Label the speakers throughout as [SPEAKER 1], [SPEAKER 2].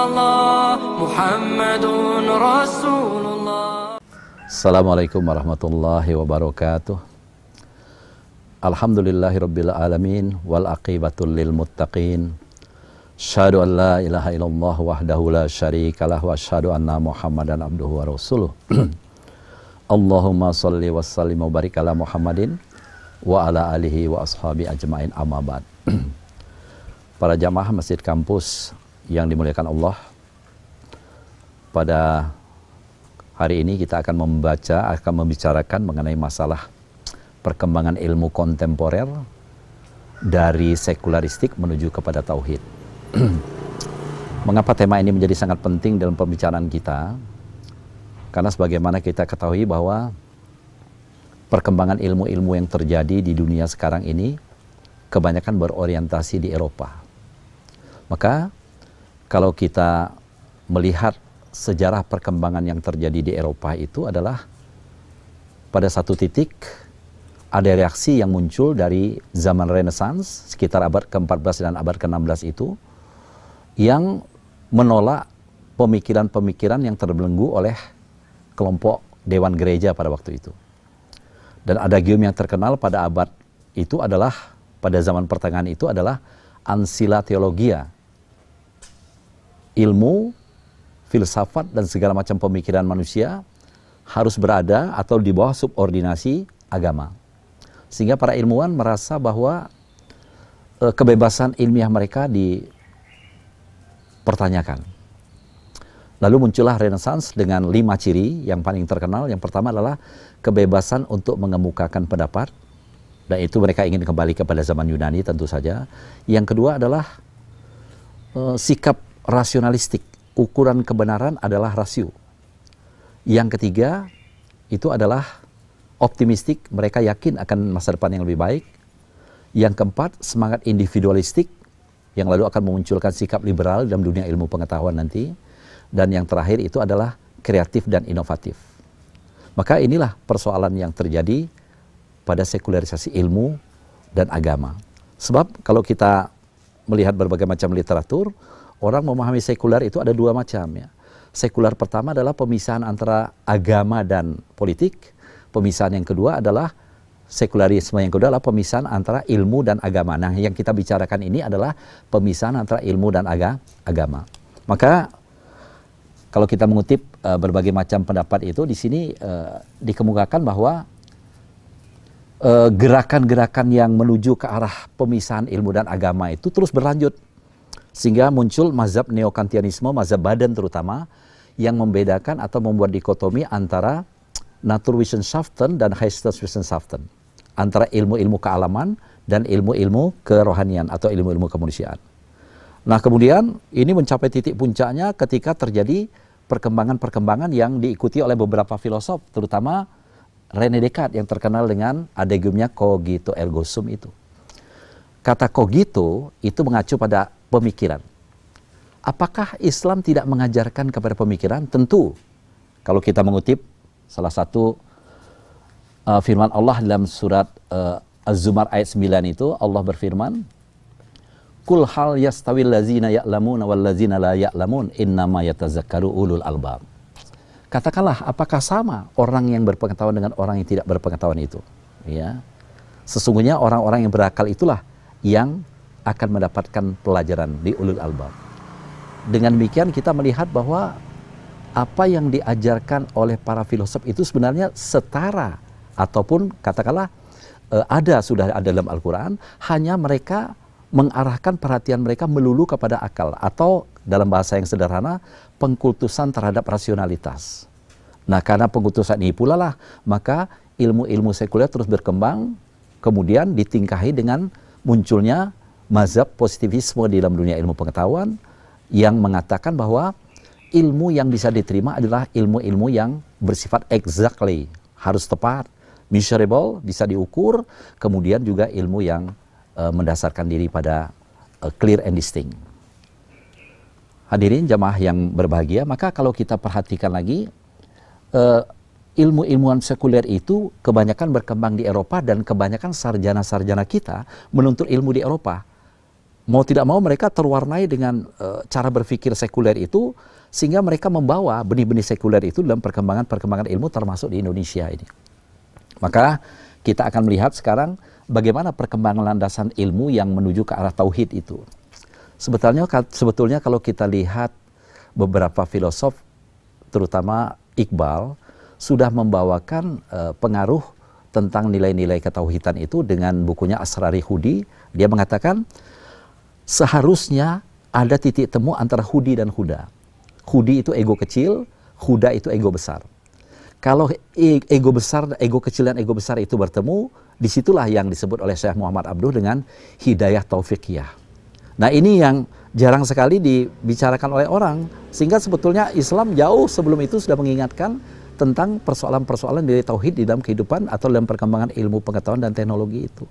[SPEAKER 1] الله محمد رسول الله.
[SPEAKER 2] Assalamualaikum warahmatullahi wabarakatuh. Alhamdulillahirabbil alamin wal aqibatul lil muttaqin. Asyhadu an la ilaha illallah wahdahu la syarikalah wa asyhadu anna Muhammadan abduhu wa rasuluh. Allahumma shalli wa sallim wa barik ala Muhammadin wa ala alihi wa ashabi ajmain, amma ba'd. Para jamaah Masjid Kampus yang dimuliakan Allah, pada hari ini kita akan membicarakan mengenai masalah perkembangan ilmu kontemporer dari sekularistik menuju kepada tauhid. Mengapa tema ini menjadi sangat penting dalam pembicaraan kita? Karena sebagaimana kita ketahui bahwa perkembangan ilmu-ilmu yang terjadi di dunia sekarang ini kebanyakan berorientasi di Eropa. Maka kalau kita melihat sejarah perkembangan yang terjadi di Eropa itu adalah pada satu titik ada reaksi yang muncul dari zaman Renaissance sekitar abad ke-14 dan abad ke-16 itu yang menolak pemikiran-pemikiran yang terbelenggu oleh kelompok Dewan Gereja pada waktu itu. Dan adagium yang terkenal pada abad itu adalah, pada zaman pertengahan itu adalah Ancilla Theologia. Ilmu, filsafat dan segala macam pemikiran manusia harus berada atau di bawah subordinasi agama. Sehingga para ilmuwan merasa bahwa kebebasan ilmiah mereka dipertanyakan. Lalu muncullah Renaissance dengan 5 ciri yang paling terkenal. Yang pertama adalah kebebasan untuk mengemukakan pendapat. Dan itu mereka ingin kembali kepada zaman Yunani tentu saja. Yang kedua adalah sikap rasionalistik. Ukuran kebenaran adalah rasio. Yang ketiga itu adalah optimistik, mereka yakin akan masa depan yang lebih baik. Yang keempat, semangat individualistik yang lalu akan memunculkan sikap liberal dalam dunia ilmu pengetahuan nanti. Dan yang terakhir itu adalah kreatif dan inovatif. Maka inilah persoalan yang terjadi pada sekularisasi ilmu dan agama. Sebab kalau kita melihat berbagai macam literatur, orang memahami sekular itu ada 2 macam ya. Sekular pertama adalah pemisahan antara agama dan politik. Pemisahan yang kedua adalah sekularisme yang kedua adalah pemisahan antara ilmu dan agama. Nah, yang kita bicarakan ini adalah pemisahan antara ilmu dan agama. Maka kalau kita mengutip berbagai macam pendapat itu di sini dikemukakan bahwa gerakan-gerakan yang menuju ke arah pemisahan ilmu dan agama itu terus berlanjut. Sehingga muncul mazhab neokantianisme, mazhab Baden terutama, yang membedakan atau membuat dikotomi antara Naturwissenschaften dan Geisteswissenschaften, antara ilmu-ilmu kealaman dan ilmu-ilmu kerohanian atau ilmu-ilmu kemanusiaan. Nah, kemudian ini mencapai titik puncaknya ketika terjadi perkembangan-perkembangan yang diikuti oleh beberapa filosof, terutama René Descartes yang terkenal dengan adagiumnya cogito ergo sum itu. Kata cogito itu mengacu pada pemikiran. Apakah Islam tidak mengajarkan kepada pemikiran? Tentu. Kalau kita mengutip salah satu firman Allah dalam surat Az-Zumar ayat 9 itu, Allah berfirman, "Qul hal yastawil ladzina ya'lamuna wal ladzina la ya'lamun innama yatazakkaru ulul albab." Katakanlah, apakah sama orang yang berpengetahuan dengan orang yang tidak berpengetahuan itu? Ya. Sesungguhnya orang-orang yang berakal itulah yang akan mendapatkan pelajaran di ulul albab. Dengan demikian kita melihat bahwa apa yang diajarkan oleh para filosof itu sebenarnya setara ataupun katakanlah sudah ada dalam Al-Quran, hanya mereka mengarahkan perhatian mereka melulu kepada akal atau dalam bahasa yang sederhana pengkultusan terhadap rasionalitas. Nah, karena pengkultusan ini pula lah maka ilmu-ilmu sekuler terus berkembang, kemudian ditingkahi dengan munculnya mazhab positivisme di dalam dunia ilmu pengetahuan yang mengatakan bahwa ilmu yang bisa diterima adalah ilmu-ilmu yang bersifat exactly, harus tepat, measurable, bisa diukur, kemudian juga ilmu yang mendasarkan diri pada clear and distinct. Hadirin jamaah yang berbahagia, maka kalau kita perhatikan lagi, ilmu-ilmuwan sekuler itu kebanyakan berkembang di Eropa dan kebanyakan sarjana-sarjana kita menuntut ilmu di Eropa. mau tidak mau mereka terwarnai dengan cara berpikir sekuler itu, sehingga mereka membawa benih-benih sekuler itu dalam perkembangan ilmu termasuk di Indonesia ini. Maka kita akan melihat sekarang bagaimana perkembangan landasan ilmu yang menuju ke arah tauhid itu. Sebetulnya kalau kita lihat beberapa filosof, terutama Iqbal, sudah membawakan pengaruh tentang nilai-nilai ketauhidan itu dengan bukunya Asrari Hudi. Dia mengatakan seharusnya ada titik temu antara Hudi dan Huda. Hudi itu ego kecil, Huda itu ego besar. Kalau ego besar, ego kecil dan ego besar itu bertemu, disitulah yang disebut oleh Syekh Muhammad Abduh dengan hidayah taufikiyah. Nah ini yang jarang sekali dibicarakan oleh orang, sehingga sebetulnya Islam jauh sebelum itu sudah mengingatkan tentang persoalan-persoalan dari tauhid di dalam kehidupan atau dalam perkembangan ilmu pengetahuan dan teknologi itu.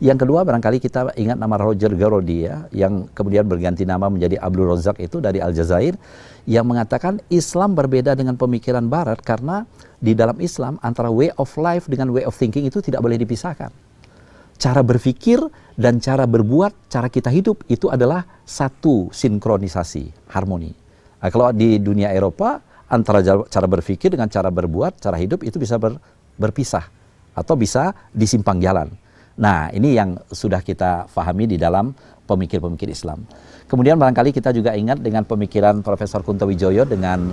[SPEAKER 2] Yang kedua, barangkali kita ingat nama Roger Garaudy ya, yang kemudian berganti nama menjadi Abdul Razak itu dari Aljazair, yang mengatakan Islam berbeda dengan pemikiran Barat karena di dalam Islam antara way of life dengan way of thinking itu tidak boleh dipisahkan. Cara berpikir dan cara berbuat, cara kita hidup itu adalah satu sinkronisasi, harmoni. Nah, kalau di dunia Eropa, antara cara berpikir dengan cara berbuat, cara hidup itu bisa berpisah atau bisa disimpang jalan. Nah, ini yang sudah kita pahami di dalam pemikir-pemikir Islam. Kemudian barangkali kita juga ingat dengan pemikiran Profesor Kunto Wijoyo dengan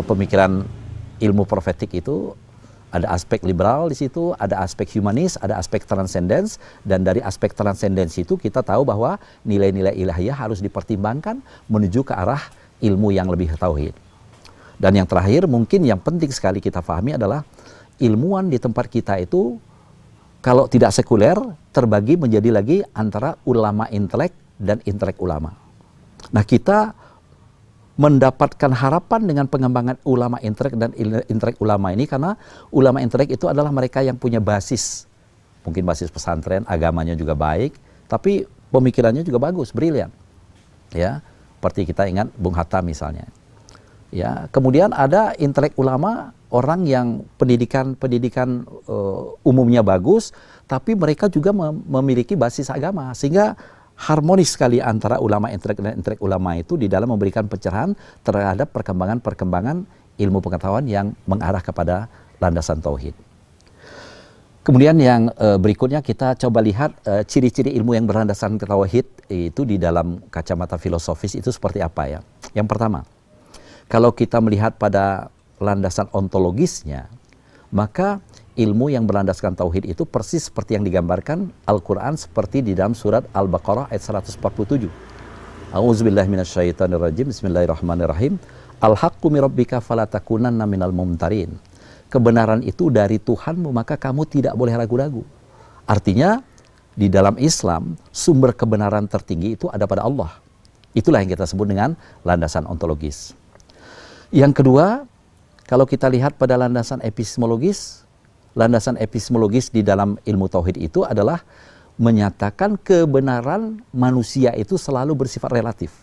[SPEAKER 2] pemikiran ilmu profetik itu, ada aspek liberal di situ, ada aspek humanis, ada aspek transcendence, dan dari aspek transcendence itu kita tahu bahwa nilai-nilai ilahiyah harus dipertimbangkan menuju ke arah ilmu yang lebih tauhid. Dan yang terakhir mungkin yang penting sekali kita pahami adalah ilmuwan di tempat kita itu kalau tidak sekuler terbagi menjadi lagi antara ulama intelek dan intelek ulama. Nah kita mendapatkan harapan dengan pengembangan ulama intelek dan intelek ulama ini karena ulama intelek itu adalah mereka yang punya basis, mungkin basis pesantren, agamanya juga baik, tapi pemikirannya juga bagus, brilian. Ya, seperti kita ingat Bung Hatta misalnya. Ya, kemudian ada intelek ulama, orang yang pendidikan umumnya bagus, tapi mereka juga memiliki basis agama, sehingga harmonis sekali antara ulama intelek dan intelek ulama itu di dalam memberikan pencerahan terhadap perkembangan ilmu pengetahuan yang mengarah kepada landasan tauhid. Kemudian yang berikutnya kita coba lihat ciri-ciri ilmu yang berlandasan tauhid itu di dalam kacamata filosofis itu seperti apa ya. Yang pertama, kalau kita melihat pada landasan ontologisnya, maka ilmu yang berlandaskan tauhid itu persis seperti yang digambarkan Al-Quran seperti di dalam surat Al-Baqarah ayat 147. A'udzubillahi minasyaitonirrajim. Bismillahirrahmanirrahim. Al-haqqu mirabbika falatakunanna minal mumtarin. Kebenaran itu dari Tuhanmu, maka kamu tidak boleh ragu-ragu. Artinya di dalam Islam sumber kebenaran tertinggi itu ada pada Allah. Itulah yang kita sebut dengan landasan ontologis. Yang kedua, kalau kita lihat pada landasan epistemologis di dalam ilmu tauhid itu adalah menyatakan kebenaran manusia itu selalu bersifat relatif.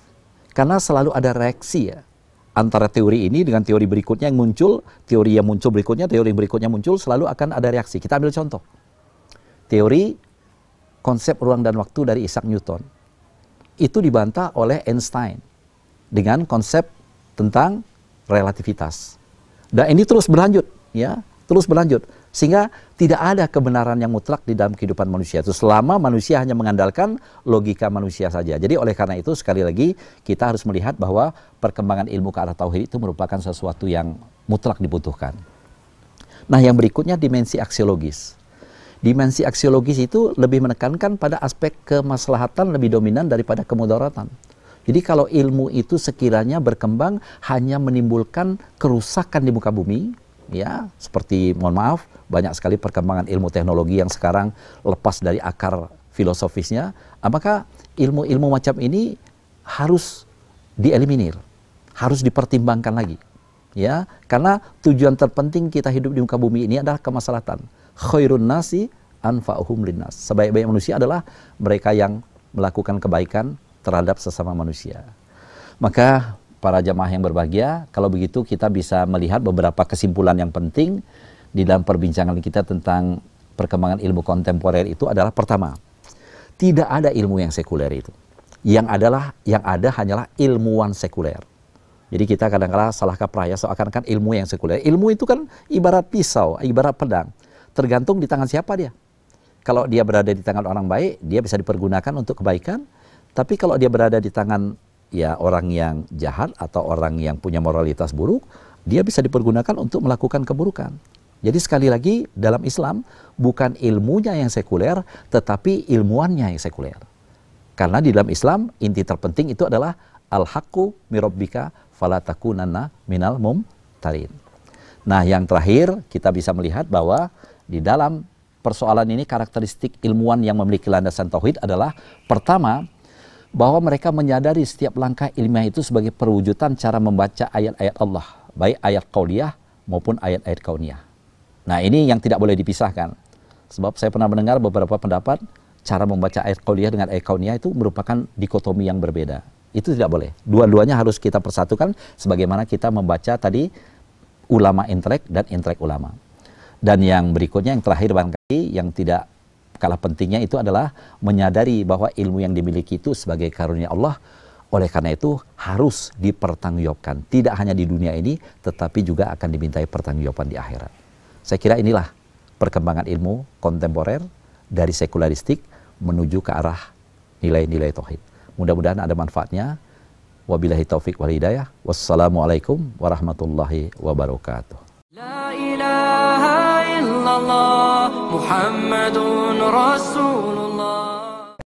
[SPEAKER 2] Karena selalu ada reaksi ya, antara teori ini dengan teori berikutnya yang muncul, teori yang muncul berikutnya, teori berikutnya muncul, selalu akan ada reaksi. Kita ambil contoh. Teori konsep ruang dan waktu dari Isaac Newton. Itu dibantah oleh Einstein dengan konsep tentang relativitas. Dan ini terus berlanjut, ya, terus berlanjut. Sehingga tidak ada kebenaran yang mutlak di dalam kehidupan manusia itu selama manusia hanya mengandalkan logika manusia saja. Jadi oleh karena itu sekali lagi kita harus melihat bahwa perkembangan ilmu ke arah tauhid itu merupakan sesuatu yang mutlak dibutuhkan. Nah, yang berikutnya dimensi aksiologis. Dimensi aksiologis itu lebih menekankan pada aspek kemaslahatan lebih dominan daripada kemudaratan. Jadi kalau ilmu itu sekiranya berkembang hanya menimbulkan kerusakan di muka bumi, ya, seperti mohon maaf banyak sekali perkembangan ilmu teknologi yang sekarang lepas dari akar filosofisnya, maka ilmu-ilmu macam ini harus dieliminir, harus dipertimbangkan lagi, ya, karena tujuan terpenting kita hidup di muka bumi ini adalah kemaslahatan. Khairun nasi anfa'uhum linnas. Sebaik-baik manusia adalah mereka yang melakukan kebaikan terhadap sesama manusia. Maka para jamaah yang berbahagia, kalau begitu kita bisa melihat beberapa kesimpulan yang penting di dalam perbincangan kita tentang perkembangan ilmu kontemporer itu adalah pertama, Tidak ada ilmu yang sekuler itu. Yang ada hanyalah ilmuwan sekuler. Jadi kita kadang-kadang salah kaprah ya, seakan-akan ilmu yang sekuler. Ilmu itu kan ibarat pisau, ibarat pedang. Tergantung di tangan siapa dia. Kalau dia berada di tangan orang baik, dia bisa dipergunakan untuk kebaikan. Tapi kalau dia berada di tangan ya orang yang jahat atau orang yang punya moralitas buruk, dia bisa dipergunakan untuk melakukan keburukan. Jadi sekali lagi dalam Islam bukan ilmunya yang sekuler, tetapi ilmuannya yang sekuler. Karena di dalam Islam inti terpenting itu adalah al-haqqu mirabbika fala takunanna minal mumtarin. Nah, yang terakhir kita bisa melihat bahwa di dalam persoalan ini karakteristik ilmuwan yang memiliki landasan tauhid adalah pertama, bahwa mereka menyadari setiap langkah ilmiah itu sebagai perwujudan cara membaca ayat-ayat Allah, baik ayat qauliyah maupun ayat-ayat kauniyah. Nah, ini yang tidak boleh dipisahkan. Sebab saya pernah mendengar beberapa pendapat cara membaca ayat qauliyah dengan ayat kauniyah itu merupakan dikotomi yang berbeda. Itu tidak boleh. Dua-duanya harus kita persatukan sebagaimana kita membaca tadi ulama intelek dan intelek ulama. Dan yang berikutnya, yang terakhir barangkali, yang tidak kalah pentingnya itu adalah menyadari bahwa ilmu yang dimiliki itu sebagai karunia Allah. Oleh karena itu harus dipertanggungjawabkan. Tidak hanya di dunia ini, tetapi juga akan dimintai pertanggungjawaban di akhirat. Saya kira inilah perkembangan ilmu kontemporer dari sekularistik menuju ke arah nilai-nilai tauhid. Mudah-mudahan ada manfaatnya. Wabillahi taufik wal hidayah. Wassalamualaikum warahmatullahi wabarakatuh.
[SPEAKER 1] La ilaha illallah Muhammadun Rasul